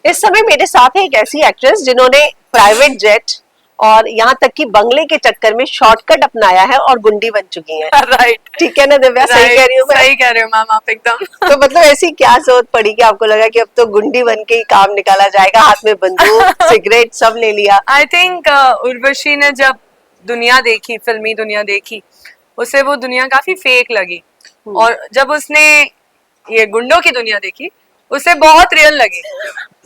इस समय मेरे साथ है एक ऐसी एक्ट्रेस जिन्होंने प्राइवेट जेट और यहाँ तक कि बंगले के चक्कर में शॉर्टकट अपनाया है और गुंडी बन चुकी हैं। राइट। ठीक है ना दिव्या, सही कह रही हूँ मैं? सही कह रहे हो मैम आप एकदम। तो मतलब ऐसी क्या सोच पड़ी कि आपको लगा कि अब तो गुंडी बन के ही काम निकाला जाएगा, हाथ में बंदूक सिगरेट सब ले लिया? आई थिंक उर्वशी ने जब दुनिया देखी, फिल्मी दुनिया देखी, उसे वो दुनिया काफी फेक लगी, और जब उसने ये गुंडों की दुनिया देखी उसे बहुत रियल लगी।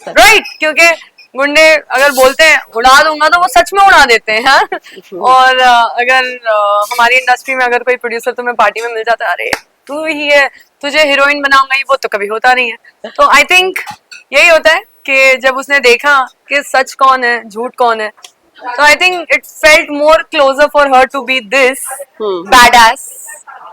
राइट, क्योंकि गुंडे अगर बोलते हैं उड़ा दूंगा तो वो सच में उड़ा देते हैं, हाँ? और अगर हमारी इंडस्ट्री में अगर कोई प्रोड्यूसर तुम्हें पार्टी में मिल जाता है, अरे तू ही है, तुझे हीरोइन बनाऊंगा, ये वो तो कभी होता नहीं है। तो आई थिंक यही होता है कि जब उसने देखा कि सच कौन है झूठ कौन है, so I think it felt more closer for her to be this badass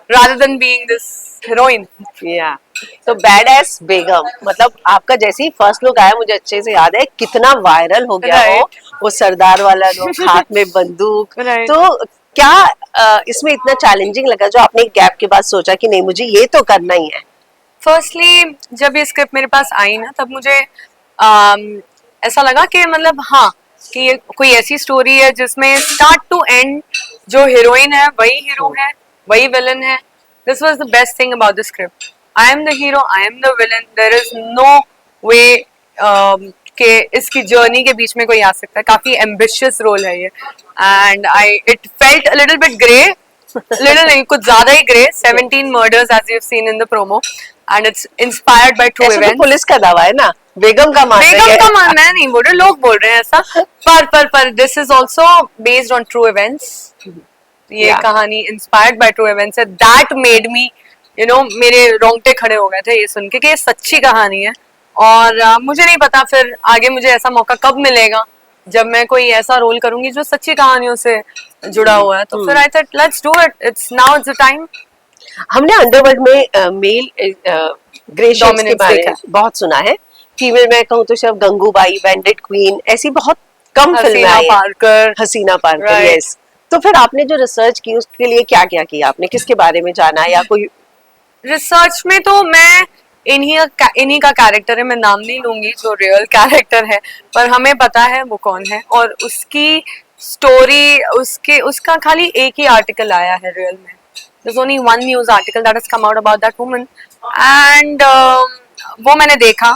rather than being this heroine. या तो बैड एस बेगम, मतलब आपका जैसे ही फर्स्ट लुक आया मुझे अच्छे से याद है कितना वायरल हो गया वो सरदार वाला लुक, हाथ में बंदूक। तो क्या इसमें इतना चैलेंजिंग लगा जो आपने एक गैप के बाद सोचा कि नहीं मुझे ये तो करना ही है? फर्स्टली जब ये स्क्रिप्ट मेरे पास आई ना, तब मुझे ऐसा लगा कि मतलब हाँ कि ये कोई ऐसी स्टोरी है जिसमें स्टार्ट टू एंड जो हीरोइन है वही हीरो है, वही विलन है। This was the best thing about the script. I am the hero, I am the villain, there is no way कि इसकी जर्नी के बीच में कोई आ सकता है। काफी एम्बिशियस रोल है ये, and I it felt a little bit grey, little नहीं कुछ ज्यादा ही grey. 17 murders as you've seen in the promo, and it's inspired by true events. तो पुलिस का दावा है ना, बेगम का मानना है। बेगम का मानना है, नहीं बोल रहे, लोग बोल रहे हैं ऐसा। पर this is also based on true events. ये कहानी इंस्पायर्ड बाय ट्रू इवेंट्स है। दैट मेड मी मेरे रोंगटे खड़े हो गए थे ये सुन के कि ये सच्ची कहानी है। और मुझे नहीं पता फिर आगे मुझे ऐसा मौका कब मिलेगा जब मैं कोई ऐसा रोल करूंगी जो सच्ची कहानियों से जुड़ा हुआ है। तो फिर I thought let's do it, it's now it's the time. हमने अंडरवर्ल्ड में मेल ग्रे शेड्स के बारे में बहुत सुना है। फीमेल में कहूँ तो सिर्फ गंगूबाई, बैंडेड क्वीन, ऐसी बहुत कम फिल्में आई हैं। हसीना पारकर, यस। तो फिर आपने जो रिसर्च की उसके लिए क्या क्या किया आपने, किसके बारे में जाना, या कोई रिसर्च में? तो मैं इन्हीं का कैरेक्टर है, मैं नाम नहीं लूंगी जो रियल कैरेक्टर है, पर हमें पता है वो कौन है। और उसकी स्टोरी, उसका खाली एक ही आर्टिकल आया है रियल में। There's only one news article that has come out about that woman, and वो मैंने देखा,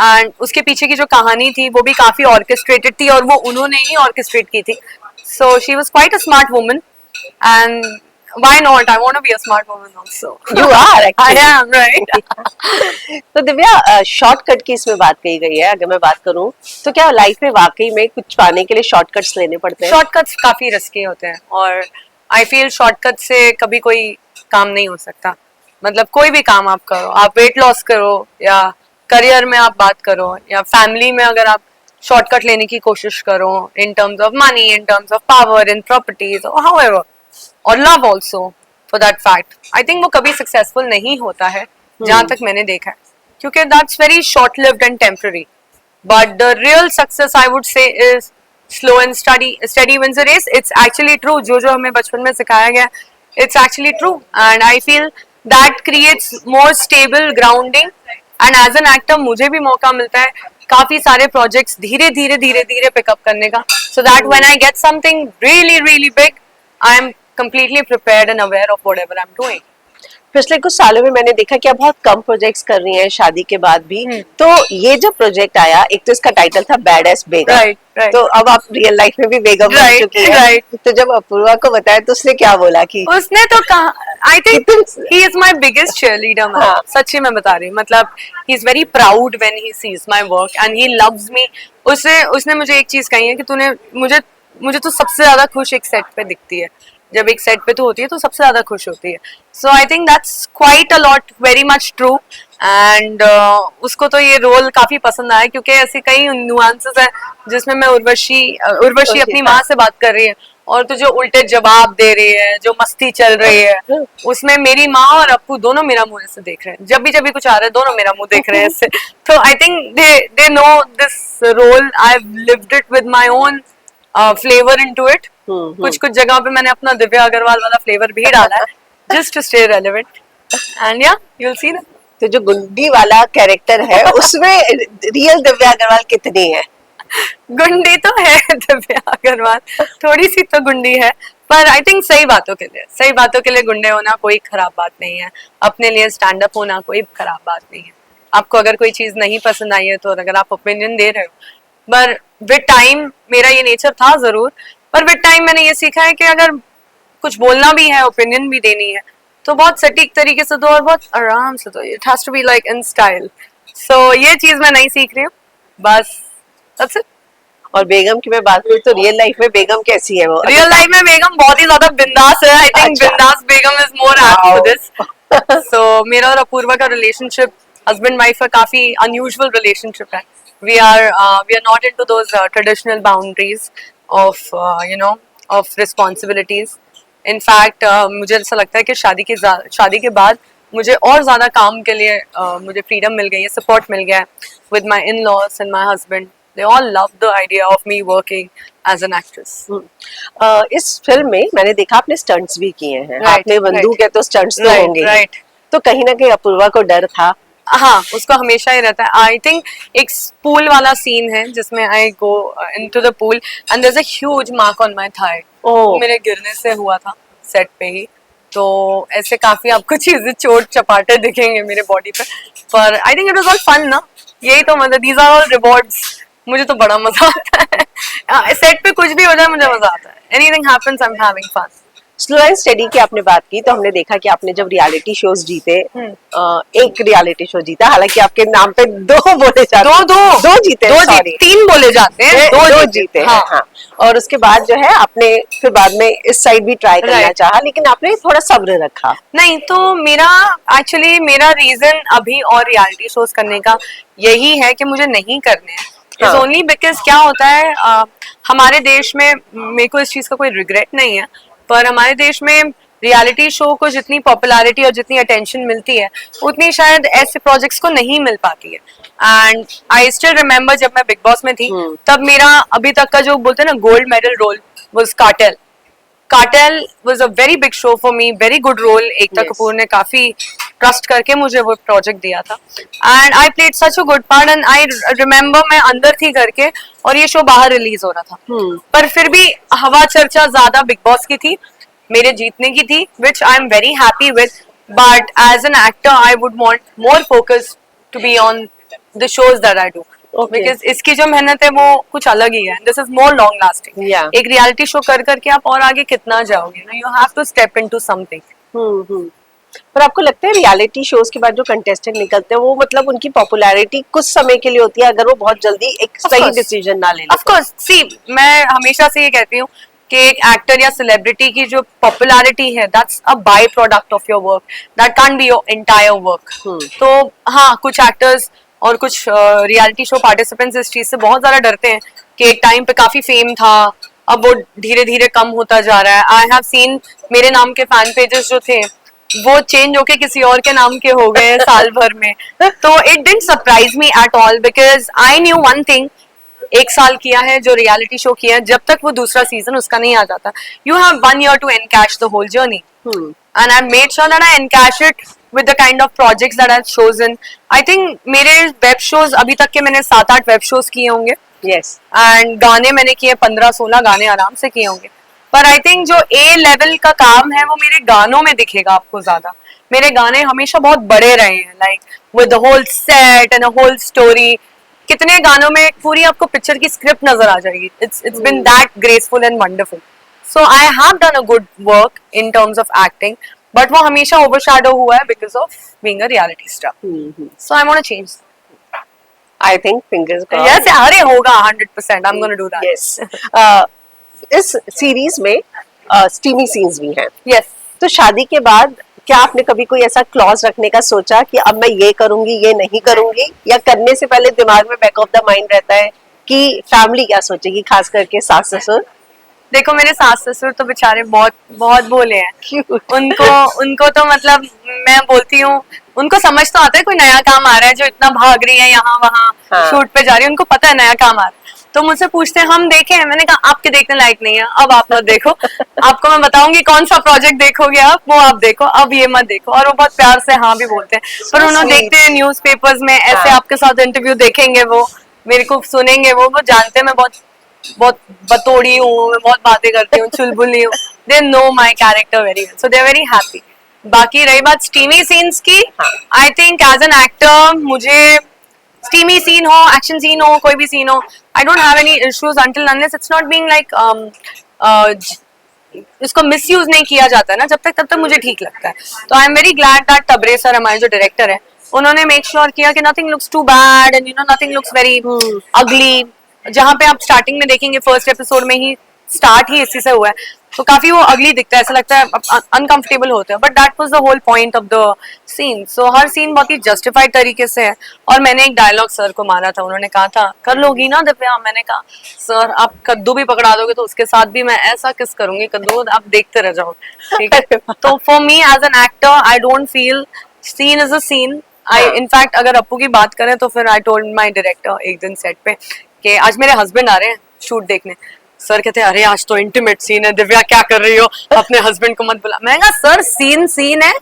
and उसके पीछे की जो कहानी थी वो भी काफी ऑर्केस्ट्रेटेड थी, और वो उन्होंने ही ऑर्केस्ट्रेट की थी। So she was quite a smart woman, and why not? I want to be a smart woman also. You are actually. I am, right? तो दिव्या, शॉर्टकट की इसमें बात कही गई है। अगर मैं बात करूं तो क्या लाइफ में वाकई में कुछ पाने के लिए शॉर्टकट्स लेने पड़ते हैं? शॉर्टकट्स काफी रिस्की होते हैं, और आई फील शॉर्टकट से कभी कोई काम नहीं हो सकता। मतलब कोई भी काम आप करो, आप वेट लॉस करो या करियर में आप बात करो या फैमिली में, अगर आप शॉर्टकट लेने की कोशिश करो in terms of money, in terms of power, in properties, however, और love also for that fact, I think वो कभी सक्सेसफुल नहीं होता है जहां तक मैंने देखा है, क्योंकि that's very short lived and temporary. But the real success I would say is slow and steady wins the race. It's actually true, जो हमें बचपन में सिखाया गया, it's actually true, and I feel that creates more stable grounding. And as an actor मुझे भी मौका मिलता है काफी सारे projects धीरे pick up करने का, so that when I get something really big, I am completely prepared and aware of whatever I'm doing. पिछले कुछ सालों में मैंने देखा कि आप बहुत कम प्रोजेक्ट्स कर रही हैं शादी के बाद भी। तो ये जब प्रोजेक्ट आया, एक तो इसका टाइटल था बैड एस बेगम, तो अब आप रियल लाइफ में भी बेगम बन चुकी हैं। तो जब अपूर्वा को बताया तो उसने क्या बोला? कि उसने तो कहा, I think he is my biggest cheerleader ma'am. सच्ची मैं बता रही हूँ, मतलब he is very proud when he sees my work and he loves me. उसने मुझे एक चीज कही है कि तूने मुझे तो सबसे ज्यादा खुश एक सेट पे दिखती है, जब एक सेट पे तो होती है तो सबसे ज्यादा खुश होती है। So I think that's quite a lot, very much true, and उसको तो ये रोल काफी पसंद आया, क्योंकि ऐसे कई नुआंसेस है जिसमें मैं उर्वशी अपनी माँ से बात कर रही है और तुझे उल्टे जवाब दे रही है, जो मस्ती चल रही है उसमें मेरी माँ और अप्पू दोनों मेरा मुंह ऐसे देख रहे हैं, जब भी कुछ आ रहा है दोनों मेरा मुंह देख रहे हैं इससे। तो I think they know this role, I have lived it with my own flavour into it. कुछ जगह पे मैंने अपना दिव्या अग्रवाल वाला फ्लेवर भी डाला है, just to stay relevant, and yeah, you'll see that. तो जो गुंडी वाला कैरेक्टर है उसमें रियल दिव्या अग्रवाल कितनी है? गुंडी तो है दिव्या अग्रवाल, थोड़ी सी तो गुंडी है, पर आई थिंक सही बातों के लिए गुंडे होना कोई खराब बात नहीं है, अपने लिए स्टैंड अप होना कोई खराब बात नहीं है। आपको अगर कोई चीज नहीं पसंद आई है तो अगर आप ओपिनियन दे रहे हो, पर विद टाइम मेरा ये नेचर था जरूर, पर विद टाइम मैंने ये सीखा है कि अगर कुछ बोलना भी है, ओपिनियन भी देनी है, तो बहुत सटीक तरीके से दो और बहुत आराम से दो। It has to be like in style. So ये चीज मैं नहीं सीख रही हूँ, बस that's it। और बेगम की मैं बात करूँ तो रियल लाइफ में बेगम कैसी है वो? रियल लाइफ में बेगम बहुत ही ज्यादा बिंदास है। आई थिंक अच्छा। Bindaas Begum is more apt for this. So मेरा और अपूर्वा का रिलेशनशिप हस्बैंड वाइफ का काफी अनयूजुअल रिलेशनशिप है। We are not into those traditional boundaries of of responsibilities. In fact मुझे ऐसा लगता है कि शादी के बाद मुझे और ज्यादा काम के लिए मुझे फ्रीडम मिल गई है, सपोर्ट मिल गया है with my in-laws and my husband. They all love the idea of me working as an actress. इस फिल्म में मैंने देखा आपने स्टंट्स भी किए हैं। Right, आपने बंदूक है तो स्टंट्स तो Right, होंगे ही। right. तो कहीं ना कहीं अपूर्वा को डर था? हाँ, उसको हमेशा ही रहता है। आई थिंक एक पूल वाला सीन है जिसमें I go into the pool and there is a huge mark on my thigh. मेरे गिरने से हुआ था सेट पे ही, तो ऐसे काफी आपको चीजें चोट चपाटे दिखेंगे मेरे बॉडी पे, पर I think it was all fun ना। यही तो मतलब दीज आर ऑल रिवॉर्ड्स। मुझे तो बड़ा मजा आता है सेट पे, कुछ भी हो जाए मुझे मजा आता है। Anything happens, I am having fun. Slow and steady की आपने बात की तो हमने देखा कि आपने जब रियलिटी शोज जीते, एक रियलिटी शो जीता, हालांकि आपके नाम पे दो बोले जाते हैं, दो जीते, तीन बोले जाते हैं, दो जीते हाँ। हाँ। और उसके बाद जो है आपने फिर बाद में इस साइड भी ट्राई करना चाहा, लेकिन आपने थोड़ा सब्र रखा। नहीं, तो मेरा रीजन अभी और रियलिटी शोज करने का यही है कि मुझे नहीं करने हैं। इट्स ओनली बिकॉज क्या होता है, हमारे देश में, मेरे को इस चीज का कोई रिग्रेट नहीं है, पर हमारे देश में रियलिटी शो को जितनी पॉपुलैरिटी और जितनी अटेंशन मिलती है उतनी शायद ऐसे प्रोजेक्ट्स को नहीं मिल पाती है। एंड आई स्टिल रिमेम्बर जब मैं बिग बॉस में थी तब मेरा अभी तक का जो बोलते हैं ना gold medal role was cartel. Cartel was a very big show for me, very good role. Ekta Kapoor ने काफी ट्रस्ट करके मुझे वो प्रोजेक्ट दिया था and I played such a good part and I remember मैं अंदर थी करके और ये शो बाहर रिलीज हो रहा था, पर फिर भी हवा चर्चा ज्यादा बिग बॉस की थी, मेरे जीतने की थी, which I am very happy with, but as an actor I would want more focus to be on the shows that I do. Because इसकी जो मेहनत है वो कुछ अलग ही है। This is more long lasting. एक रियलिटी शो कर करके आप और आगे कितना जाओगे ना, you have to step into something. पर आपको लगता है रियलिटी शोज के बाद जो कंटेस्टेंट निकलते हैं वो मतलब उनकी पॉपुलैरिटी कुछ समय के लिए होती है अगर वो बहुत जल्दी एक सही डिसीजन ना ले? Of course, see, मैं हमेशा से ये कहती हूँ कि एक एक्टर या सेलिब्रिटी की जो पॉपुलैरिटी है that's a by product of your work, that can't be your entire work. तो हाँ, कुछ एक्टर्स और कुछ रियलिटी शो पार्टिसिपेंट्स इस चीज से बहुत ज्यादा डरते हैं कि एक टाइम पे काफी फेम था, अब वो धीरे धीरे कम होता जा रहा है। आई हैव सीन मेरे नाम के फैन पेजेस जो थे वो चेंज होके किसी और के नाम के हो गए साल भर में। तो it didn't surprise me at all because I knew one thing, एक साल किया है जो रियलिटी शो किया है, जब तक वो दूसरा सीजन उसका नहीं आ जाता, you have 1 year to encash the whole journey and I made sure that I encash it with the kind of projects that I have chosen. I think मेरे वेब शोज अभी तक के मैंने 7-8 वेब शोज किए होंगे, and गाने मैंने किए 15-16 गाने आराम से किए होंगे, पर आई थिंक जो ए लेवल का काम है वो मेरे गानों में दिखेगा आपको ज्यादा। मेरे गाने हमेशा बहुत बड़े रहे हैं, like with the whole set and a whole story. कितने गानों में पूरी आपको पिक्चर की स्क्रिप्ट नजर आ जाएगी। It's been that graceful and wonderful. So I have done a good work in terms of acting, but वो हमेशा ओवरशैडो हुआ है because of being a reality star. So I want to change. I think fingers crossed. Yes, अरे होगा 100%, I am gonna do that. Yes. इस series में steamy scenes भी हैं। यस। तो शादी के बाद क्या आपने कभी कोई ऐसा क्लॉज रखने का सोचा कि अब मैं ये करूंगी ये नहीं करूंगी, या करने से पहले दिमाग में बैक ऑफ द माइंड रहता है कि फैमिली क्या सोचेगी, खास करके सास ससुर? देखो, मेरे सास ससुर तो बेचारे बहुत बहुत भोले हैं। उनको तो मतलब मैं बोलती हूँ, उनको समझ तो आता है कोई नया काम आ रहा है जो इतना भाग रही है यहाँ वहाँ शूट पे जा रही है, उनको पता है नया काम आ रहा है, तो मुझसे पूछते हैं हम देखे हैं, मैंने कहा आपके देखने लायक नहीं है, अब आप मत देखो। आपको मैं बताऊंगी कौन सा प्रोजेक्ट देखोगे आप, वो आप देखो, अब ये मत देखो। और वो बहुत प्यार से हाँ भी बोलते हैं, पर उन्होंने देखते हैं न्यूज़पेपर्स में ऐसे आपके साथ इंटरव्यू देखेंगे, वो मेरे को सुनेंगे, वो जानते हैं मैं बहुत बहुत बतौड़ी हूँ, मैं बहुत बातें करती हूँ, चुलबुली हूँ। They know my character very well, so they are very happy. बाकी रही बात स्टीमी सीन्स की, I think as an actor मुझे स्टीमी सीन हो, एक्शन सीन हो, कोई भी सीन हो, I don't have any issues until unless it's not being like इसको मिसयूज नहीं किया जाता है ना, जब तक तब तक मुझे ठीक लगता है। तो I am very glad that Tabrez sir हमारे जो डायरेक्टर है, उन्होंने मेक श्योर किया कि nothing looks too bad and you know nothing looks very ugly. जहाँ पे आप स्टार्टिंग में देखेंगे फर्स्ट एपिसोड में ही स्टार्ट ही इसी से हुआ है, तो काफी वो अगली दिखता है, ऐसा लगता है अनकंफर्टेबल होता है, but that was the whole point of the scene. So हर सीन बहुत ही जस्टिफाइड तरीके से है। और मैंने एक डायलॉग सर को मारा था, उन्होंने कहा था कर लोगी ना दिव्या, मैंने कहा सर आप कद्दू भी पकड़ा दोगे तो उसके साथ भी मैं ऐसा किस करूंगी कद्दू, आप देखते रह जाओ, ठीक है। तो for me as an actor I don't feel scene is a scene. I in fact अगर अप्पू की बात करें तो फिर आई टोल्ड माई डायरेक्टर एक दिन सेट पे कि आज मेरे हस्बैंड आ रहे हैं शूट देखने। सर कहते हैं अरे आज तो इंटीमेट सीन है दिव्या, क्या कर रही हो, अपने हस्बैंड को मत बुला। मैंने कहा सर सीन सीन है,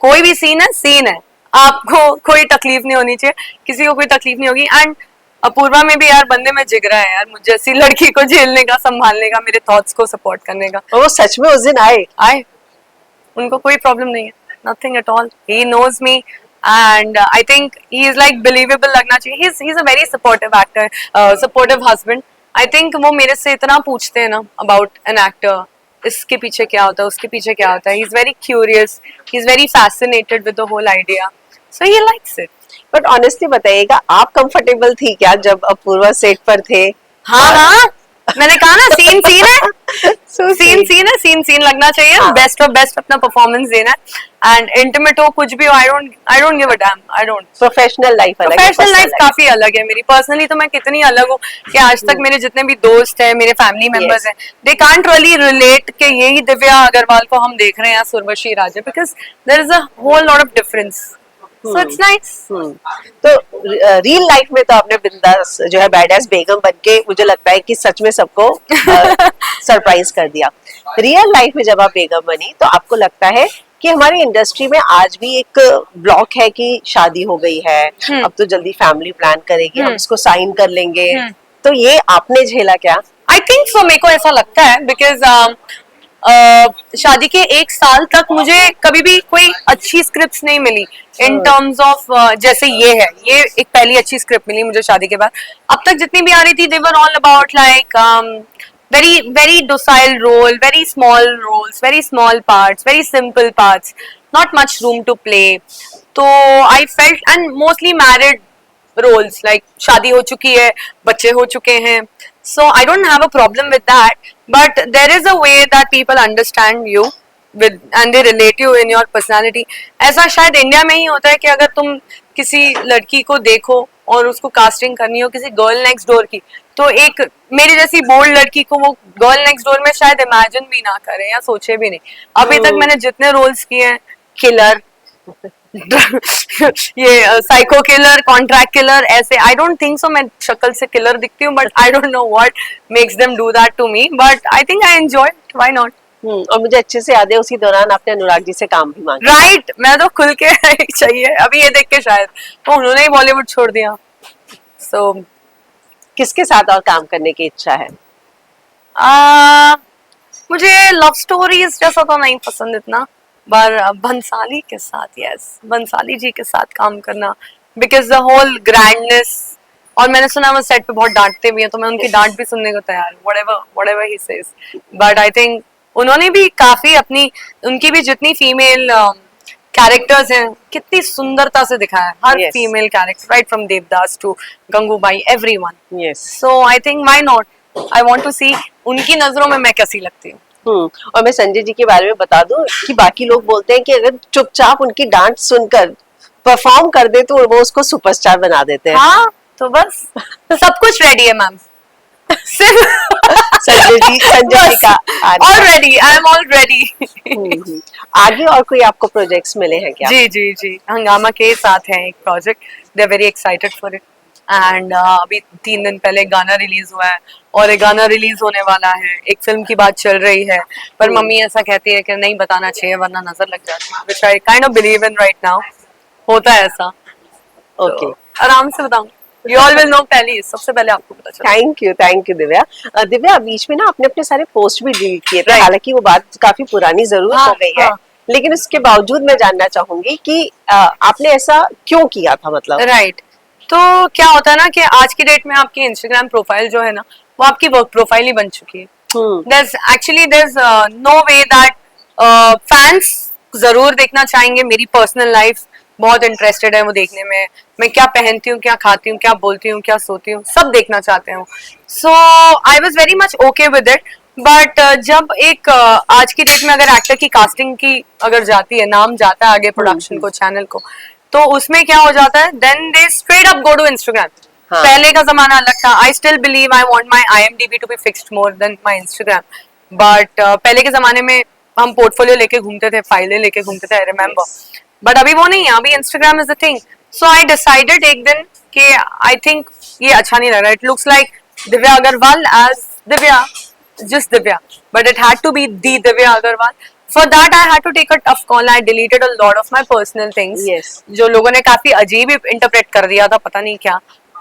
कोई भी सीन है सीन है, आपको कोई तकलीफ नहीं होनी चाहिए, किसी को कोई तकलीफ नहीं होगी। एंड अपूर्वा में भी यार बंदे में जिगरा है यार, मुझे ऐसी लड़की को झेलने का, संभालने का, मेरे थॉट्स को सपोर्ट करने का। वो सच में उस दिन आए, उनको कोई प्रॉब्लम नहीं है, nothing at all, he knows me and I think he is like believable लगना चाहिए। he's a very supportive actor, supportive husband। I think वो मेरे से इतना पूछते हैं ना about an actor, इसके पीछे क्या होता है, उसके पीछे क्या होता है। he's very curious, he's very fascinated with the whole idea, so he likes it। But honestly बताइएगा, आप कंफर्टेबल थी क्या जब अपूर्वा सेट पर थे? हाँ मैंने कहा ना सीन सीन है, सीन सीन लगना चाहिए, बेस्ट ऑफ बेस्ट अपना परफॉर्मेंस देना है। एंड इंटीमेट हो कुछ भी हो, I don't give a dam, I don't. Professional life अलग है, प्रोफेशनल लाइफ काफी अलग है मेरी। पर्सनली तो मैं कितनी अलग हूँ कि आज तक मेरे जितने भी दोस्त हैं, मेरे फैमिली मेंबर्स हैं, दे कांट रियली रिलेट कि यही दिव्या अग्रवाल को हम देख रहे हैं Suryavanshi Raje, because there is a whole lot of difference. So it's nice। तो रियल लाइफ में तो आपने बिंदास जो है बैडएस बेगम बन के, मुझे लगता है कि सच में सबको सरप्राइज कर दिया। रियल लाइफ में जब आप बेगम बनी तो आपको लगता है कि हमारी इंडस्ट्री में आज भी एक ब्लॉक है कि शादी हो गई है, अब तो जल्दी फैमिली प्लान करेगी, हम इसको साइन कर लेंगे, तो ये आपने झेला क्या? आई थिंक सो, मेरे को ऐसा लगता है बिकॉज शादी के 1 साल तक मुझे कभी भी कोई अच्छी स्क्रिप्ट नहीं मिली इन टर्म्स ऑफ जैसे ये है, ये एक पहली अच्छी स्क्रिप्ट मिली मुझे शादी के बाद। अब तक जितनी भी आ रही थी they were all about like very very docile role, very small roles, very small parts, very simple parts, not much room to play। तो I felt, and mostly married roles, like शादी हो चुकी है, बच्चे हो चुके हैं, so I don't have a problem with that, but there is a way that people understand you with and they relate you in your personality। ऐसा शायद इंडिया में ही होता है कि अगर तुम किसी लड़की को देखो और उसको कास्टिंग करनी हो किसी गर्ल नेक्स्ट डोर की, तो एक मेरी जैसी बोल्ड लड़की को वो गर्ल नेक्स्ट डोर में शायद इमेजिन भी ना करे या सोचे भी नहीं। अभी तक मैंने जितने रोल्स किए हैं, किलर ये साइको किलर, कॉन्ट्रैक्ट किलर, ऐसे आई डोंट थिंक सो मैं शक्ल से किलर दिखती हूँ, but I don't know what makes them do that to me, but I think I enjoy, why not. और मुझे अच्छे से याद है उसी दौरान आपने अनुराग जी से काम भी मांगा। राइट, मैं तो खुल के चाहिए अभी ये देख के शायद तो उन्होंने ही बॉलीवुड छोड़ दिया। सो किसके साथ और काम करने की इच्छा है? मुझे लव स्टोरीज जैसा तो नहीं पसंद इतना, पर बंसाली के साथ, यस, बंसाली जी के साथ काम करना, बिकॉज द होल ग्रैंडनेस। और मैंने सुना वो सेट पे बहुत डांटते भी हैं, तो मैं उनकी डांट भी सुनने को तैयार हूँ, whatever he says, but I think उन्होंने भी काफी अपनी, उनकी भी जितनी फीमेल कैरेक्टर्स हैं कितनी सुंदरता से दिखाया हर female character, right from Devdas to Gangubai, everyone. Yes, so I think why not, I want to see उनकी नजरों में मैं कैसी लगती हूँ। और मैं संजय जी के बारे में बता दूं कि बाकी लोग बोलते हैं कि अगर चुपचाप उनकी डांट सुनकर परफॉर्म कर दे तो वो उसको सुपरस्टार बना देते हैं। हाँ, तो बस सब कुछ रेडी है मैम। संजय जी का ऑलरेडी, आई एम ऑलरेडी। आगे और कोई आपको प्रोजेक्ट्स मिले हैं क्या? जी, हंगामा के साथ है एक project, they are very excited for it. And अभी 3 दिन पहले एक गाना रिलीज हुआ है और एक गाना रिलीज होने वाला है, एक फिल्म की बात चल रही है, पर मम्मी ऐसा कहती है कि नहीं बताना चाहिए वरना नजर लग जाती है, which I kind of believe in right now. होता है ऐसा। ओके, आराम से बताऊं, यू ऑल विल नो पहले, सबसे पहले आपको पता चला। Thank you Divya. दिव्या, बीच में ना आपने अपने सारे पोस्ट भी डिलीट किए थे, Right. हालांकि वो बात काफी पुरानी जरूर हाँ, हो गई है, हाँ. लेकिन उसके बावजूद मैं जानना चाहूंगी कि आपने ऐसा क्यों किया था, मतलब। राइट। तो क्या होता है ना कि आज की डेट में आपकी इंस्टाग्राम प्रोफाइल जो है ना, वो आपकी वर्क प्रोफाइल ही बन चुकी है। there's no way that fans जरूर देखना चाहेंगे मेरी पर्सनल लाइफ, बहुत इंटरेस्टेड है वो देखने में, मैं क्या पहनती हूँ, क्या खाती हूँ, क्या बोलती हूँ, क्या सोती हूँ, सब देखना चाहते हो। So I was very much okay with it. But जब एक आज की डेट में अगर एक्टर की कास्टिंग की अगर जाती है, नाम जाता है आगे प्रोडक्शन को, चैनल को, तो उसमें क्या हो जाता है, then they straight up go to Instagram. हाँ. पहले का जमाना अलग था। I still believe I want my IMDb to be fixed more than my Instagram. But पहले के जमाने में हम पोर्टफोलियो लेके घूमते थे, फाइलें लेके घूमते थे, आई रिमेम्बर। बट अभी वो नहीं है, अभी Instagram is the thing. So I decided एक दिन कि आई थिंक ये अच्छा नहीं लग रहा, it looks like Divya Agrawal as Divya, just Divya, but it had to be the Divya Agarwal. For that I had to take a tough call. I deleted a lot of my personal things. Yes. जो लोगों ने काफी अजीब interpret कर दिया था, पता नहीं क्या।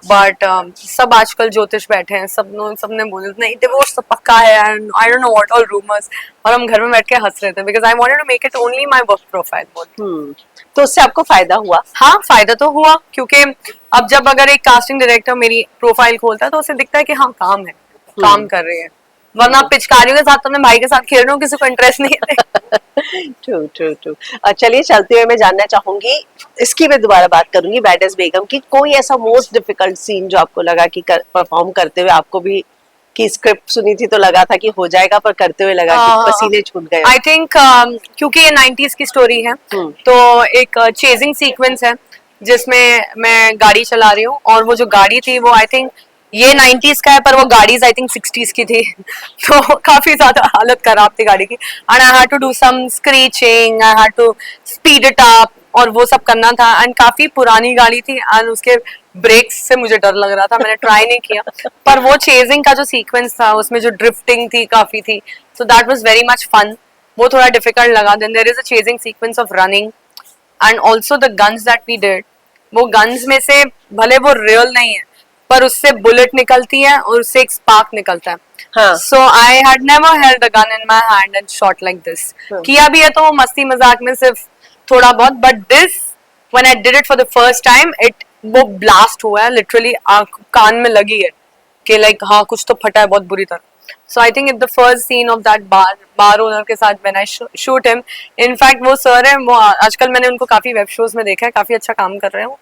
बट सब आजकल ज्योतिष बैठे हैं, सबने बोले नहीं डिवोर्स तो पक्का है, and I don't know what all rumours, और हम घर में बैठ के हंस रहे थे because I wanted to make it only my work profile. तो उससे आपको फायदा हुआ? हाँ, फायदा तो हुआ, क्योंकि अब जब अगर एक कास्टिंग डायरेक्टर मेरी प्रोफाइल खोलता है तो उसे दिखता है कि हाँ काम है, काम कर रही है, वरना पिचकारियों के साथ तो अपने भाई के साथ खेल रहे हो, किसी को इंटरेस्ट नहीं है। ट्रू। चलिए, चलते हुए मैं जानना चाहूंगी, इसकी मैं दोबारा बात करूंगी, बैडस बेगम की, कोई ऐसा मोस्ट डिफिकल्ट सीन जो आपको लगा कि परफॉर्म करते हुए आपको भी, कि स्क्रिप्ट सुनी थी तो लगा था कि हो जाएगा, पर करते हुए लगा कि पसीने छूट गए? आई थिंक क्योंकि ये 90s की स्टोरी है, तो एक चेजिंग सीक्वेंस है जिसमें मैं गाड़ी चला रही हूँ, और वो जो गाड़ी थी वो आई थिंक ये 90s का है, पर वो गाड़ी आई थिंक 60s की थी। तो काफी ज्यादा हालत खराब थी गाड़ी की, and I had to do some screeching, I had to speed it up, और वो सब करना था। एंड काफी पुरानी गाड़ी थी, एंड उसके ब्रेक्स से मुझे डर लग रहा था, मैंने ट्राई नहीं किया। पर वो चेजिंग का जो सीक्वेंस था, उसमें जो ड्रिफ्टिंग थी काफी थी, so that was very much fun. वो थोड़ा डिफिकल्ट लगा। Then there is a chasing sequence of running, and also the guns that we did, वो गन्स में से भले वो रियल नहीं है, पर उससे बुलेट निकलती है और उससे एक स्पार्क निकलता है। So I had never held a gun in my hand and shot like this. किया भी है तो मस्ती मजाक में सिर्फ थोड़ा बहुत, but this when I did it for the first time, it वो ब्लास्ट हुआ है, लिटरली कान में लगी है कि लाइक हाँ कुछ तो फटा है बहुत बुरी तरह। So I think it the first scene of that bar owner के साथ when I shoot him, in fact वो सर है, वो आजकल मैंने उनको काफी वेब शोज में देखा है, काफी अच्छा काम कर रहे हैं वो,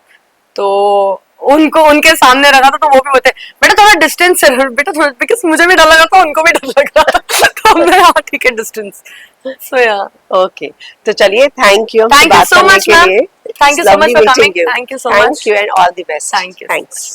तो उनको उनके सामने रखा था तो वो भी बोलते बेटा थोड़ा डिस्टेंस से बेटा थोड़ा, बिकॉज मुझे भी डर लगा था, उनको भी डर लग रहा था, तो हमने हाँ ठीक है डिस्टेंस। सो या ओके, तो चलिए, thank you so much ma'am, thank you so much for coming, thank you thank you so much, and all the best. Thank you, thanks.